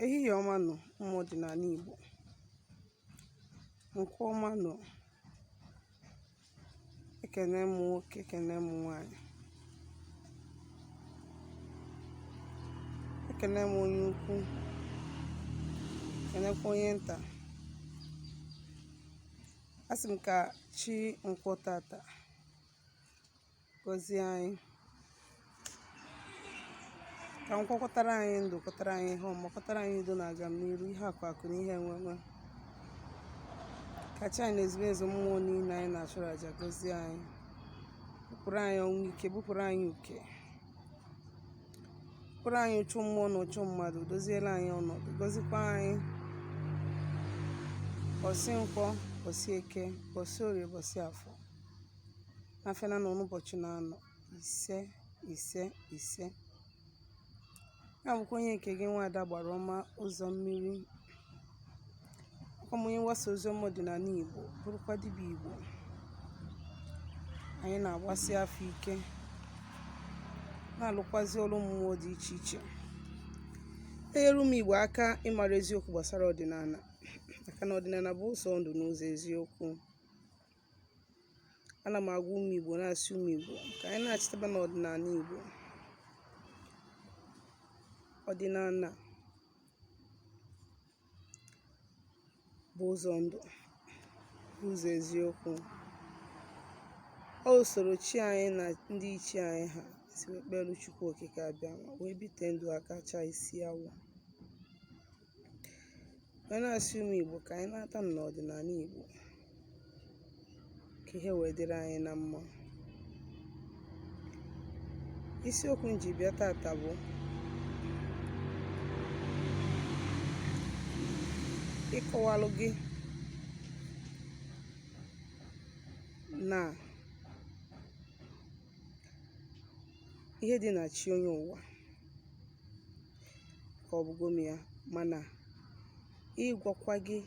Ehihie ọma nọ ụmụ ọdịnala Igbo, nke ọma nọ, ekene m nwoke, ekene m nwanyị, ekene m onye ukwu, ekenekwa onye nta. Asị m ka chi nkwọ tata gọzie anyị, ka nkwọkọtara anyị ndụ, kọtara anyị ihe ọma, kọtara anyị udo na aga n'iru, ihe akụ na ihe enwenwe. Ka chi anyị na ezumezu mmụọ niile anyị na-achụrụ aja gọzie anyị, bupụrụ anyị ọnwụ ike, bupụrụ anyị uke, bupụrụ anyị ụchụ mmụọ na ụchụ mmadụ, doziere anyị ọnọdụ, gọzikwa anyị bọsị nkwọ, bọsị eke, bọsị orie, bọsị afọ, n'afịa na n'ụbọchị na-anọ ise ise ise. Ya bụkwa onye nke gị nwaada gbara ọma ụzọ mmiri, ọkwa onye mgbasa ozi ọma ọdịnala Igbo, bụrụkwa dibịa Igbo. Anyị na-agbasi afọ ike, na-alụkwazi ọrụ mmụọ dị iche iche. Enyere ụmụ Igbo aka ịmara eziokwu gbasara ọdịnala, maka na ọdịnala bụ ụzọ ndụ n'ụzọ eziokwu. Ana m agwa ụmụ Igbo, na-asị ụmụ Igbo ka anyị na-achịtaba n'ọdịnala Igbo. Ọdịnala bụ ụzọ ndụ, bụ ụzọ eziokwu. Ọ usoro chi anyị na ndị ichie anyị ha si ekpere Chukwu Okike abịa wee bite ndụ aka chaa isi awọ. Wee na-asị ụmụ Igbo ka anyị na-ata n'ọdịnala Igbo, ka ihe wee dịrị anyị na mma. Isiokwu m ji bịa tata bụ ịkọwalụ gị na ihe dị na chi onye ụwa ka ọ bụgom ya, mana ịgwakwa gị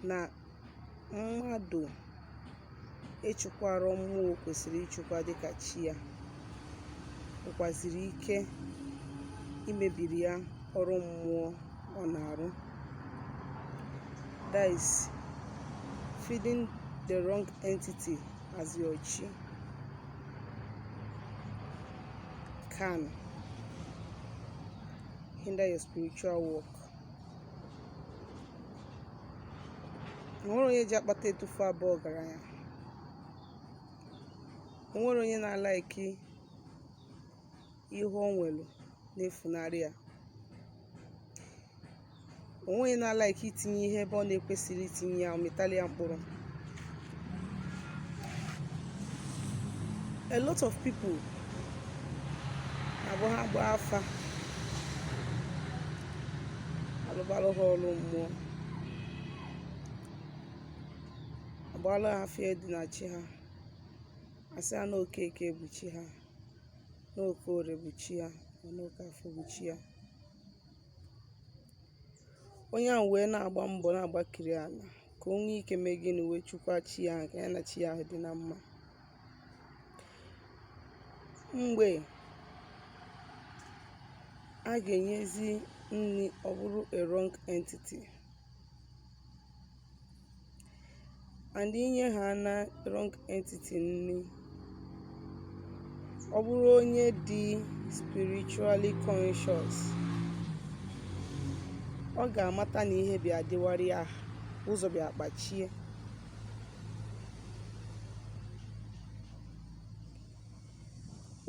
na mmadụ ịchụkwara mmụọ kwesịrị ịchụkwa dịka chi ya, nwekwaziri ike imebiri ya ọrụ mmụọ ọ na-arụ. That is feeding the wrong entity as your chi can hinder your spiritual work. Onwere onye ji akpata etufu abụọ ọgaranya. Onwere onye na-alaiki ihe o nwelu na-efunarị ya. Onwe na-alaiki itinye ihe ebe ọ na-ekwesịrị itinye ya, ọmịtali ya mkpụrụ. A lot of people abụ ha gba afa alụbalụ ha ọrụ mmụọ, agbalụ ha afịa dị na chi ha, asị ha na Okeke bụ chi ha, na Okorie bụ chi ya, na Okafọ bụ chi ya. Onye ahụ wee na-agba mbọ, na-agbakiri ala ka o nwee ike mee gịnị, wee chukwa chi ya, ka ya na chi ya dị na mma. Mgbe a ga-enyezi nri, ọ bụrụ a wrong entity, and inye ha na wrong entity nri, ọ bụrụ onye dị spiritually conscious, ọ ga-amata na ihe bịa dịwarị ya, ụzọ bịa kpachie.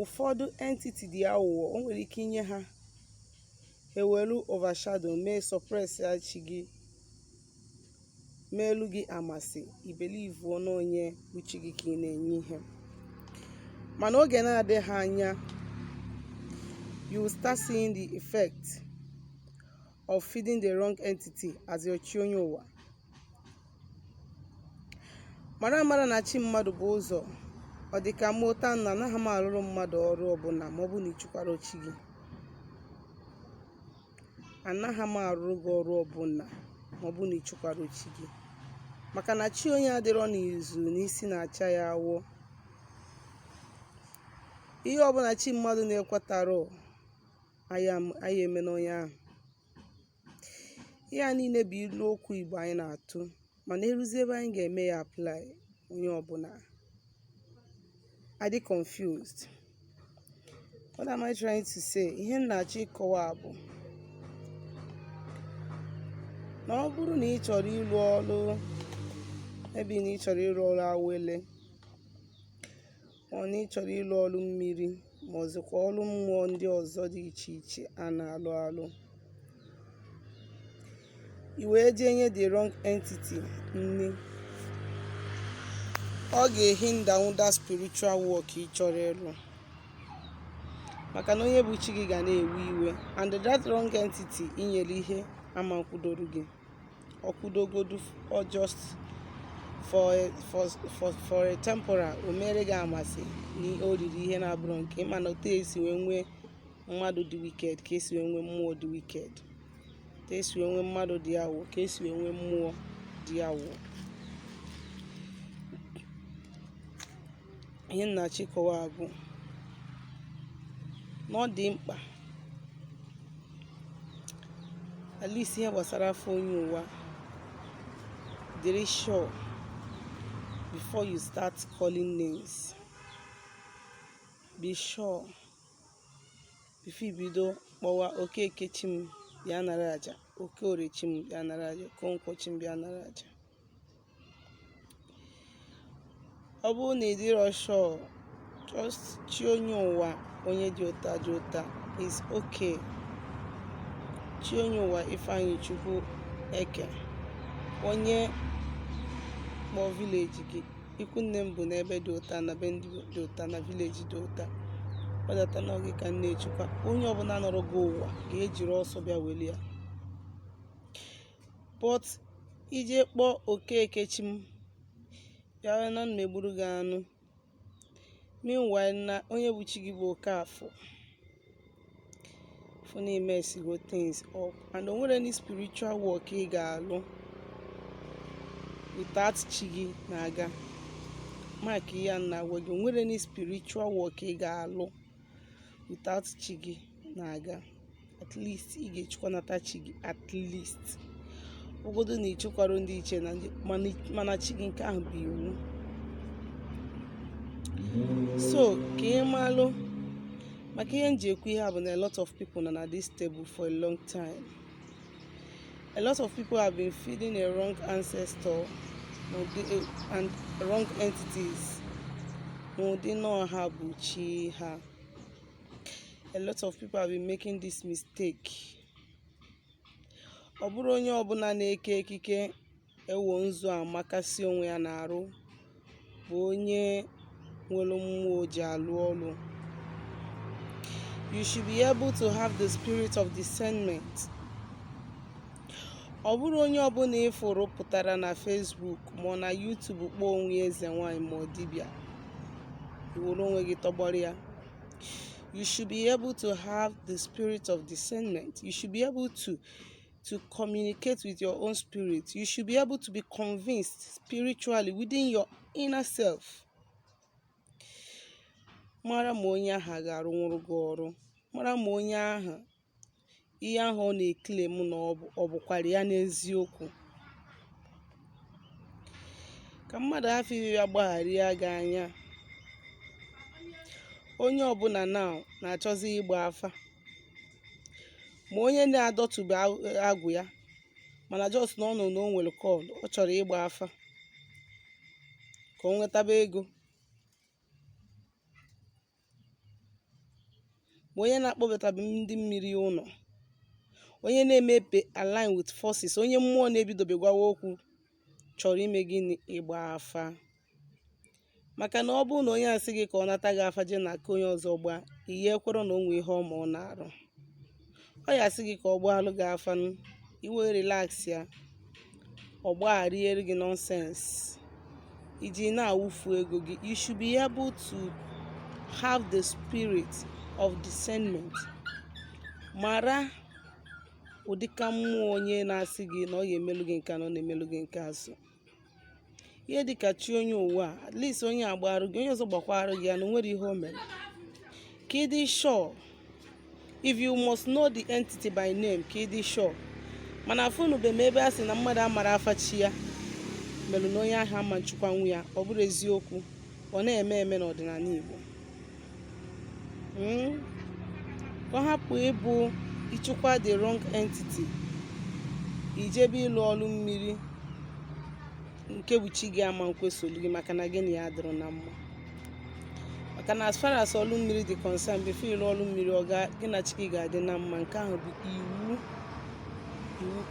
Ụfọdụ entity dị aghụghọ, o nwere ike inye ha, ha ewelu overshadow, mee suppress ya chi gị, meelu gị amasị, ibelivu n'onye uche gị ka ị na-enye ihe. Mana oge na-adịghị anya, you will start seeing the effect of feeding the wrong entity as your chi onye ụwa. Mara na chi mmadụ bụ ụzọ. Ọ dịka mmụta na anaghị m arụrụ mmadụ ọrụ ọbụla ma ọ bụ na ịchụkwara chi gị. Anaghị m arụrụ gị ọrụ ọbụla ma ọ bụ na ịchụkwara chi gị, maka na chi onye adịrọ n'izu n'isi na-acha ya awọ. Ihe ọbụla chi mmadụ na-ekwetarọ anyị eme n'onye ahụ. ihe a niile bụ ilu okwu Igbo anyị na-atụ, mana eruzie ebe anyị ga-eme ya apply, onye ọbụla adị confused. What am I trying to say? Ihe m na-achọ ịkọwa bụ na ọ bụrụ na ị chọrọ ịrụ ọrụ, ebe na ị chọrọ ịrụ ọrụ awele, ọ na ị chọrọ ịrụ ọrụ mmiri, ma ọzọkwa ọrụ mmụọ ndị ọzọ dị iche iche a na-alụ alụ, i wee jee nye the wrong entity nne, ọ ga-ehinder that spiritual work ị chọrọ ịrụ, maka na onye bụ chi gị ga na-ewe iwe, and that wrong entity inyere ihe ama nkwudoro gị, ọ kwudogodu or just for a temporal, o mere gị amasị na o riri ihe na-abụrụ nke, mana otu esi wee nwee mmadụ dị wicked ka esi wee nwee mmụọ dị wicked, ka esi wee nwee mmadụ dị awụ ka esi wee nwee mmụọ dị awụ. Ihe nna-achịkọwa bụ na ọ dị mkpa at least ihe gbasara afọ onye ụwa, dịrị sure before you start calling names. Be sure before ibido kpọwa Okeke chi m bịa nara aja, Oke Ore chi m bịa nara aja, Okonkwo chi m bịa nara aja. Ọ bụrụ na ị dịrọ sure, just chi onye ụwa onye dị ụta dị ụta is okay. Chi onye ụwa Ifeanyị Chukwu Eke, onye kpọọ village gị, ikwu nne m bụ n'ebe dị ụta, na be ndị dị ụta, na village dị ụta, kpadata n'oge ka nne Chukwu, onye ọbụla nọrọ gị ụwa ga-ejiri ọsọ bịa weli ya. But ije kpọọ Okeke chi m bịa na mmegburu gị anụ, meanwhile na onye bụ chi gị bụ Okafọ, for na emesigo things up, and o nwere any spiritual work ị ga-alụ without chi gị na-aga. Mark ya na agwa gị, o nwere any spiritual work ị ga-alụ without chi gị na-aga. At least ị ga-echukwanata chi gị, at least ogodo na ichekwara ndị iche na ndị, mana chi gị nke ahụ bụ iwu. So ka ị malụ, maka ihe nji ekwu ihe a bụ na a lot of people nọ na this table for a long time. A lot of people have been feeding a wrong ancestor and wrong entities n'ụdị nọ ha bụ chi ha. A lot of people have been making this mistake. Ọ bụrụ onye ọbụla na-eke ekike ewo nzu amakasị onwe ya na-arụ bụ onye nwere mmụọ ji alụ ọrụ. You should be able to have the spirit of discernment. Ọ bụrụ onye ọbụla ịfụrụ pụtara na Facebook ma na YouTube kpọọ onwe eze nwanyị ma ọ dibịa, iwere onwe gị tọgbọrọ ya. You should be able to have the spirit of discernment. You should be able to communicate with your own spirit. You should be able to be convinced spiritually within your inner self. Mara ma onye ahụ ga-arụ nwụrụ gị ọrụ, mara ma onye ahụ ihe ahụ ọ na-eklem na ọ bụkwara ya n'eziokwu. Ka mmadụ afọ iri ya gbagharịa gị anya, onye ọbụla na-achọzi ịgba afa, ma onye na-adọtụbe agwụ ya, mana just na ọ nọ na o nwere kọl, ọ chọrọ ịgba afa ka o nwetaba ego, ma onye na-akpọbatabe ndị mmiri ụlọ, onye na-emepe align with forces, onye mmụọ na-ebidobe gwawa okwu chọrọ ime gịnị? Ịgba afa. Maka na ọ bụrụ na onye asị gị ka ọ nata gị afa je na aka onye ọzọ gbaa, ihe ekwere na o nwee ihe ọma ọ na-arụ, ọ ya asị gị ka ọ gbaalụ gị afa, iwe relax ya, ọ gbagharịere gị nonsense iji na-awụfu ego gị. You should be able to have the spirit of discernment. Mara ụdịka mmụọ onye na-asị gị na ọ ya emelu gị nke na ọ na-emelu gị nke azụ. Ihe dịka chi onye ụwa, at least onye agbarụ gị, onye ọzọ gbakwarụ gị ya na nwere ihe o mere. Ka ị dị sure, if you must know the entity by name, ka ị dị sure, mana afụnube m ebe a sị na mmadụ amara afa chi ya melụ na onye ahụ ama nchụkwanwu ya. Ọ bụrụ eziokwu, ọ na-eme eme n'ọdịnala Igbo. Ka ọ hapụ ịbụ ịchụkwa the wrong entity, ijebe ịlụ ọlụ mmiri nke bụ chi gị ama nkwesolu gị maka na gị na ya adịrọ na mma. Maka na as far as ọlụ mmiri dị concern, before ịlụ ọlụ mmiri gị na chi gị ga-adị na mma. Nke ahụ bụ iwu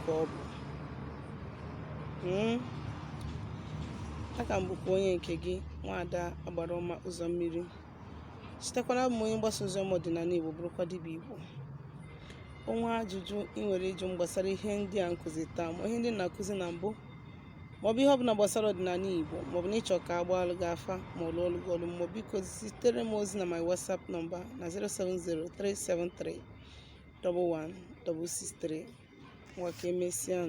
ka ọ bụ. Aka m bụkwa onye nke gị, Nwaada Agbarọma Ụzọ Mmiri. Chetakwana m onye mgbasa oziọma ọdịnala Igbo, bụrụkwa dibịa Igbo. Onwe ajụjụ ị nwere ịjụ m gbasara ihe ndị a nkụzi taa, ma ihe ndị na-akụzi na mbụ, maọbụ ihe ọbụla gbasara ọdịnala Igbo, maọbụ na ịchọ ka agbaalụ gị afa ma ọ lụọ ọlụ gị ọlụ, ma biko zitere m ozi na my WhatsApp nọmba na 07037311663. Nwa ka emesịa.